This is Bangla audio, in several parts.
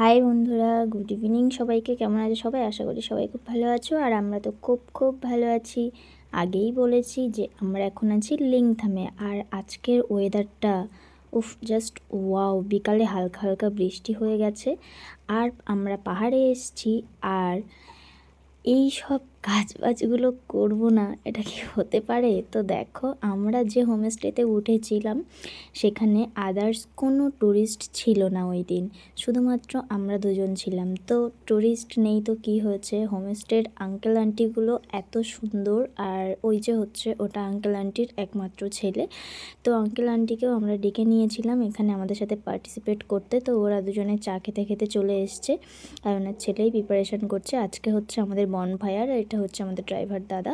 হাই বন্ধুরা, গুড ইভিনিং সবাইকে। কেমন আছো সবাই? আশা করি সবাই খুব ভালো আছো। আর আমরা তো খুব খুব ভালো আছি। আগেই বলেছি যে আমরা এখন আছি লিংথামে। আর আজকের ওয়েদারটা জাস্ট ওয়াও। বিকালে হালকা হালকা বৃষ্টি হয়ে গেছে। আর আমরা পাহাড়ে এসেছি। আর এই সব কাজবাজগুলো করবো না, এটা কি হতে পারে? তো দেখো, আমরা যে হোমস্টেতে উঠেছিলাম সেখানে আদার্স কোনো ট্যুরিস্ট ছিল না ওই দিন, শুধুমাত্র আমরা দুজন ছিলাম। তো ট্যুরিস্ট নেই তো কি হয়েছে, হোমস্টের আঙ্কেল আন্টিগুলো এত সুন্দর। আর ওই যে হচ্ছে ওটা আঙ্কেল আন্টির একমাত্র ছেলে। তো আঙ্কেল আন্টিকেও আমরা ডেকে নিয়েছিলাম এখানে আমাদের সাথে পার্টিসিপেট করতে। তো ওরা দুজনে চা খেতে খেতে চলে এসছে। আর ওনার ছেলেই প্রিপারেশান করছে। আজকে হচ্ছে আমাদের বনফায়ার, এটা হচ্ছে আমাদের ড্রাইভার দাদা।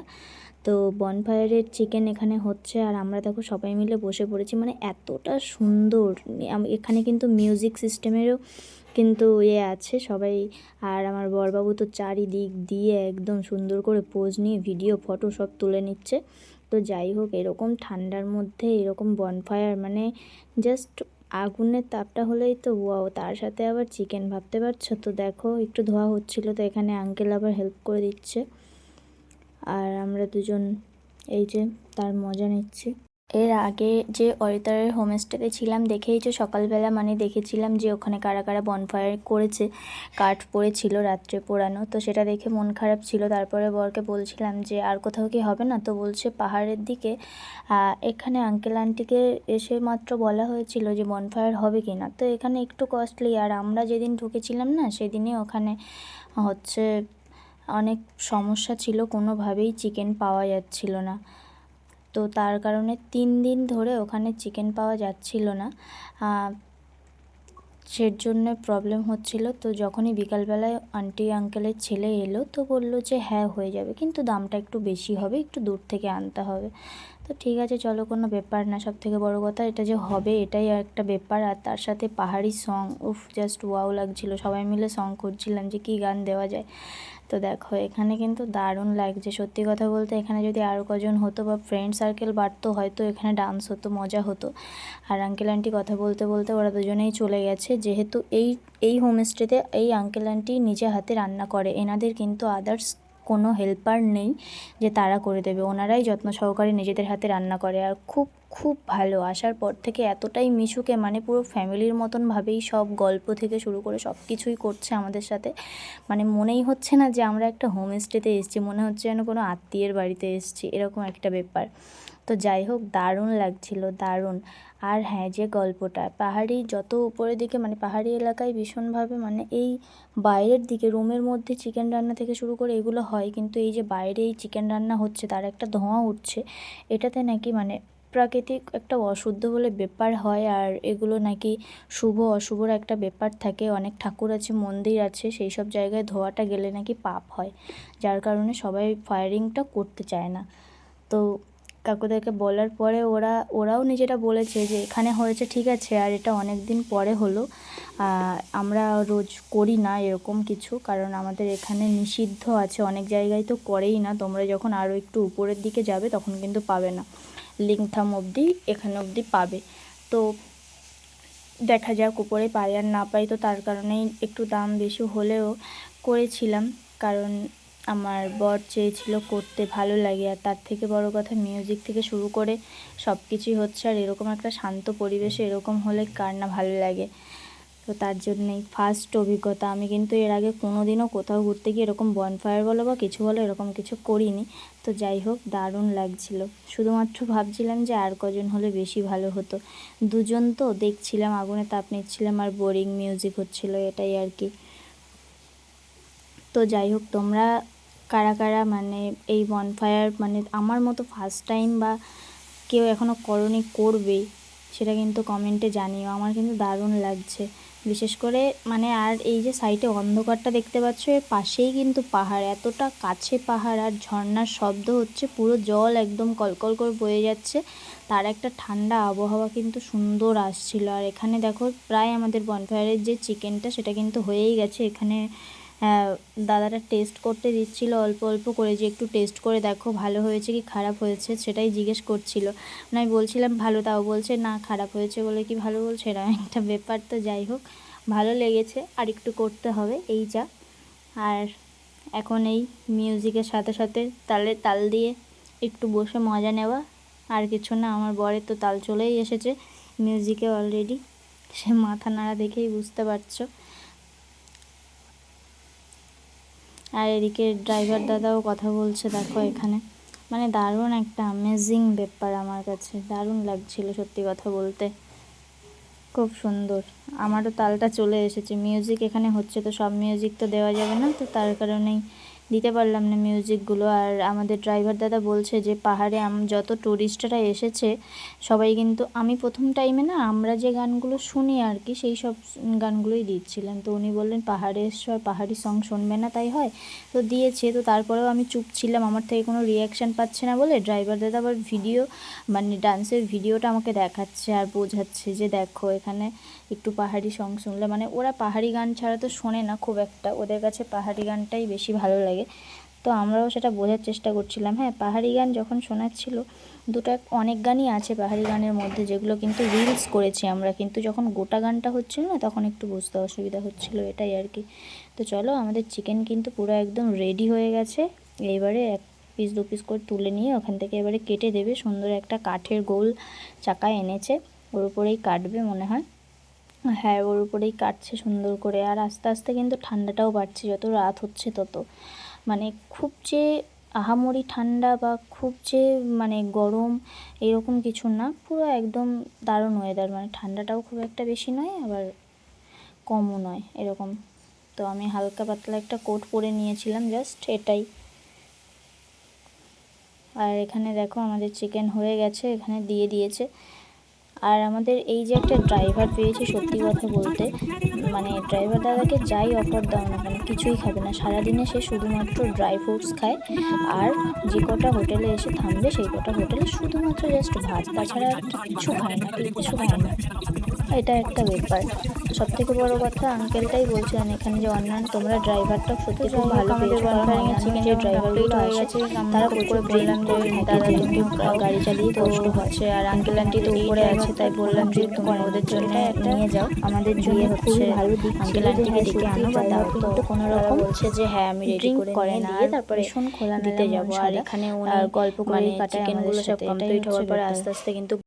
তো বনফায়ারের চিকেন এখানে হচ্ছে। আর আমরা দেখো সবাই মিলে বসে পড়েছি, মানে এতটা সুন্দর। এখানে কিন্তু মিউজিক সিস্টেমেরও কিন্তু আছে সবাই। আর আমার বরবাবু তো চারিদিক দিয়ে একদম সুন্দর করে পোজ নিয়ে ভিডিও ফটো সব তুলে নিচ্ছে। তো যাই হোক, এরকম ঠান্ডার মধ্যে এরকম বনফায়ার, মানে জাস্ট আগুনের তাপটা হলেই তো ওয়াও, তার সাথে আবার চিকেন, ভাবতে পারছো তো? দেখো একটু ধোয়া হচ্ছিলো, তো এখানে আঙ্কেল আবার হেল্প করে দিচ্ছে। আর আমরা দুজন এই যে তার মজা নিচ্ছি। এর আগে যে অরিতারের হোমস্টেতে ছিলাম, দেখেই যে সকালবেলা মানে দেখেছিলাম যে ওখানে কারা কারা বনফায়ার করেছে, কাঠ পড়েছিল রাত্রে পোড়ানো। তো সেটা দেখে মন খারাপ ছিল। তারপরে বরকে বলছিলাম যে আর কোথাও কি হবে না? তো বলছে পাহাড়ের দিকে। এখানে আঙ্কেল আন্টিকে এসে মাত্র বলা হয়েছিল যে বনফায়ার হবে কি না। তো এখানে একটু কস্টলি। আর আমরা যেদিন ঢুকেছিলাম না, সেদিনই ওখানে হচ্ছে অনেক সমস্যা ছিল, কোনোভাবেই চিকেন পাওয়া যাচ্ছিল না। তো তার কারণে 3 দিন ধরে ওখানে চিকেন পাওয়া যাচ্ছিল না। সের জন্য প্রবলেম হচ্ছিল। তো যখনই বিকালবেলায় আন্টি আঙ্কেলের ছেলে এলো, তো বলল যে হ্যাঁ হয়ে যাবে, কিন্তু দামটা একটু বেশি হবে, একটু দূর থেকে আনতে হবে। তো ঠিক আছে, চলো, কোনো ব্যাপার না। সব থেকে বড়ো কথা এটা যে হবে, এটাই একটা ব্যাপার। আর তার সাথে পাহাড়ি সং, জাস্ট ওয়াও লাগছিল। সবাই মিলে সং করছিলাম যে কী গান দেওয়া যায়। তো দেখো এখানে কিন্তু দারুণ লাগছে। সত্যি কথা বলতে এখানে যদি আরও কজন হতো বা ফ্রেন্ড সার্কেল বাড়তো, হয়তো এখানে ডান্স হতো, মজা হতো। আর আঙ্কেল আন্টি কথা বলতে বলতে ওরা দুজনেই চলে গেছে। যেহেতু এই হোমস্টেতে এই আঙ্কেল আন্টি নিজে হাতে রান্না করে, এনাদের কিন্তু আদার্স কোনো হেল্পার নেই যে তারা করে দেবে। ওনারাই যত্ন সহকারে নিজেদের হাতে রান্না করে। আর খুব খুব ভালো। আসার পর থেকে এতটাই মিশুকে, মানে পুরো ফ্যামিলির মতনভাবেই সব গল্প থেকে শুরু করে সব কিছুই করছে আমাদের সাথে। মানে মনেই হচ্ছে না যে আমরা একটা হোমস্টেতে এসেছি, মনে হচ্ছে যেন কোনো আত্মীয়ের বাড়িতে এসেছি, এরকম একটা ব্যাপার। তো যাই হোক, দারুণ লাগছিল, দারুণ। আর হ্যাঁ, যে গল্পটা পাহাড়ি যত উপরের দিকে, মানে পাহাড়ি এলাকায় ভীষণভাবে, মানে এই বাইরের দিকে রুমের মধ্যে চিকেন রান্না থেকে শুরু করে এগুলো হয়, কিন্তু এই যে বাইরে এই চিকেন রান্না হচ্ছে, তার একটা ধোঁয়া উঠছে, এটাতে নাকি মানে প্রাকৃতিক একটা অশুদ্ধ বলে ব্যাপার হয়। আর এগুলো নাকি শুভ অশুভর একটা ব্যাপার থাকে। অনেক ঠাকুর আছে, মন্দির আছে, সেই সব জায়গায় ধোঁয়াটা গেলে নাকি পাপ হয়, যার কারণে সবাই ফায়ারিংটা করতে চায় না। তো কাকুদেরকে বলার পরে ওরাও নিজেরা বলেছে যে এখানে হয়েছে ঠিক আছে, আর এটা অনেক দিন পরে হলো। আমরা রোজ করি না এরকম কিছু, কারণ আমাদের এখানে নিষিদ্ধ আছে, অনেক জায়গায় তো করেই না। তোমরা যখন আরও একটু উপরের দিকে যাবে তখন কিন্তু পাবে না, লিংথাম অবধি, এখানে অবধি পাবে। তো দেখা যাক উপরে পাই আর না পাই। তো তার কারণেই একটু দাম বেশি হলেও করেছিলাম, কারণ আমার বর চেয়েছিল করতে, ভালো লাগে। আর তার থেকে বড় কথা, মিউজিক থেকে শুরু করে সব কিছুই হচ্ছে। আর এরকম একটা শান্ত পরিবেশে এরকম হলে কার না ভালো লাগে। তো তার জন্যেই ফার্স্ট অভিজ্ঞতা। আমি কিন্তু এর আগে কোনো দিনও কোথাও ঘুরতে গিয়ে এরকম বনফায়ার বলো বা কিছু বলো, এরকম কিছু করিনি। তো যাই হোক, দারুণ লাগছিল। শুধুমাত্র ভাবছিলাম যে আর কজন হলে বেশি ভালো হতো। দুজন তো দেখছিলাম, আগুনে তাপ নিচ্ছিলাম আর বোরিং মিউজিক হচ্ছিল, এটাই আর কি। তো যাই হোক, তোমরা কারা কারা মানে এই বনফায়ার, মানে আমার মতো ফার্স্ট টাইম বা কেউ এখনও করনি, করবে, সেটা কিন্তু কমেন্টে জানিও। আমার কিন্তু দারুণ লাগছে, বিশেষ করে মানে। আর এই যে সাইডে অন্ধকারটা দেখতে পাচ্ছ, এর পাশেই কিন্তু পাহাড়, এতটা কাছে পাহাড়। আর ঝর্নার শব্দ হচ্ছে, পুরো জল একদম কলকল করে বয়ে যাচ্ছে, তার একটা ঠান্ডা আবহাওয়া কিন্তু সুন্দর আসছিল। আর এখানে দেখো প্রায় আমাদের বনফায়ারের যে চিকেনটা, সেটা কিন্তু হয়েই গেছে। এখানে দাদাটা টেস্ট করতে দিচ্ছিল অল্প অল্প করে, যে একটু টেস্ট করে দেখো ভালো হয়েছে কি খারাপ হয়েছে, সেটাই জিজ্ঞেস করছিল। মানে আমি বলছিলাম ভালো, তাও বলছে না খারাপ হয়েছে বলে কি ভালো বলছে, এরকম একটা ব্যাপার। তো যাই হোক, ভালো লেগেছে, আর একটু করতে হবে এই যা। আর এখন এই মিউজিকের সাথে সাথে তাল দিয়ে একটু বসে মজা নেওয়া, আর কিছু না। আমার বরের তো তাল চলেই এসেছে মিউজিকে অলরেডি, সে মাথা নাড়া দেখেই বুঝতে পারছো। আর এদিকে ড্রাইভার দাদাও কথা বলছে দেখো এখানে, মানে দারুণ একটা অ্যামেজিং ব্যাপার, আমার কাছে দারুণ লাগছিল সত্যি কথা বলতে, খুব সুন্দর। আমারও তালটা চলে এসেছে, মিউজিক এখানে হচ্ছে, তো সব মিউজিক তো দেওয়া যাবে না, তো তার কারণেই দিতে পারলাম না মিউজিকগুলো। আর আমাদের ড্রাইভার দাদা বলছে যে পাহাড়ে যত টুরিস্টরা এসেছে সবাই কিন্তু, আমি প্রথম টাইমে না আমরা যে গানগুলো শুনি আর কি সেই সব গানগুলোই দিচ্ছিলেন, তো উনি বললেন পাহাড়ে এসছো আর পাহাড়ি সং শুনবে না, তাই হয়, তো দিয়েছে। তো তারপরেও আমি চুপ ছিলাম, আমার থেকে কোনো রিয়াকশান পাচ্ছে না বলে ড্রাইভার দাদা আবার ভিডিও, মানে ডান্সের ভিডিওটা আমাকে দেখাচ্ছে আর বোঝাচ্ছে যে দেখো এখানে একটু পাহাড়ি সং শুনলে, মানে ওরা পাহাড়ি গান ছাড়া তো শোনে না খুব একটা, ওদের কাছে পাহাড়ি গানটাই বেশি ভালো লাগে। তো আমরাও সেটা বোঝার চেষ্টা করছিলাম। হ্যাঁ, পাহাড়ি গান যখন শোনাচ্ছিল, অনেক গানই আছে পাহাড়ি গানের মধ্যে যেগুলো কিন্তু রিলস করেছি আমরা, কিন্তু যখন গোটা গানটা হচ্ছিল না তখন একটু বুঝতে অসুবিধা হচ্ছিলো, এটাই আর কি। তো চলো, আমাদের চিকেন কিন্তু পুরো একদম রেডি হয়ে গেছে। এইবারে 1 পিস 2 পিস করে তুলে নিয়ে ওখান থেকে এবারে কেটে দেবে, সুন্দর একটা কাঠের গোল চাকা এনেছে, ওর উপরেই কাটবে মনে হয়। হ্যাঁ, ওর উপরেই কাটছে সুন্দর করে। আর আস্তে আস্তে কিন্তু ঠান্ডাটাও বাড়ছে, যত রাত হচ্ছে তত, মানে খুব যে আহামরি ঠান্ডা বা খুব যে মানে গরম এরকম কিছু না, পুরো একদম দারুণ ওয়েদার, মানে ঠান্ডাটাও খুব একটা বেশি নয় আবার কমও নয় এরকম। তো আমি হালকা পাতলা একটা কোট পরে নিয়েছিলাম, জাস্ট এটাই। আর এখানে দেখো আমাদের চিকেন হয়ে গেছে, এখানে দিয়ে দিয়েছে। আর আমাদের এই যে একটা ড্রাইভার পেয়েছি, সত্যি কথা বলতে মানে ড্রাইভার দাদাকে যাই অফার দাও না কেন কিছুই খাবে না, সারাদিনে সে শুধুমাত্র ড্রাই ফ্রুটস খায়, আর যে কটা হোটেলে এসে থামবে সেই কটা হোটেলে শুধুমাত্র জাস্ট ভাত, তাছাড়া কিচ্ছু খায় না, কিচ্ছু খায় না। এটা একটা ব্যাপার। সব থেকে বড় কথা আঙ্কেলটাই বলছিলেন এখানে যে অন্যান্য তোমরা ড্রাইভারটা সত্যি খুব ভালো পেয়েছো, কারণ চিকেন যে ড্রাইভারগুলো হয়ে গেছে তারা খুব করে বললাম যে দাদা কিন্তু গাড়ি চালিয়ে কষ্ট হচ্ছে, আর আঙ্কেল আন্টি তো উপরে আছে, তাই বললাম যে তুমি ওদের জন্য নিয়ে যাও, আমাদের জন্য খুবই ভালো দিক আঙ্কেল আন্টিকে ডেকে আনো বা দাও। তো কোনো রকম বলছে যে হ্যাঁ আমি রেডি করে না, তারপরে শোন খোলা দিতে যাবো। আর এখানে গল্প করে চিকেনগুলো সব কমপ্লিট হওয়ার পরে আস্তে আস্তে কিন্তু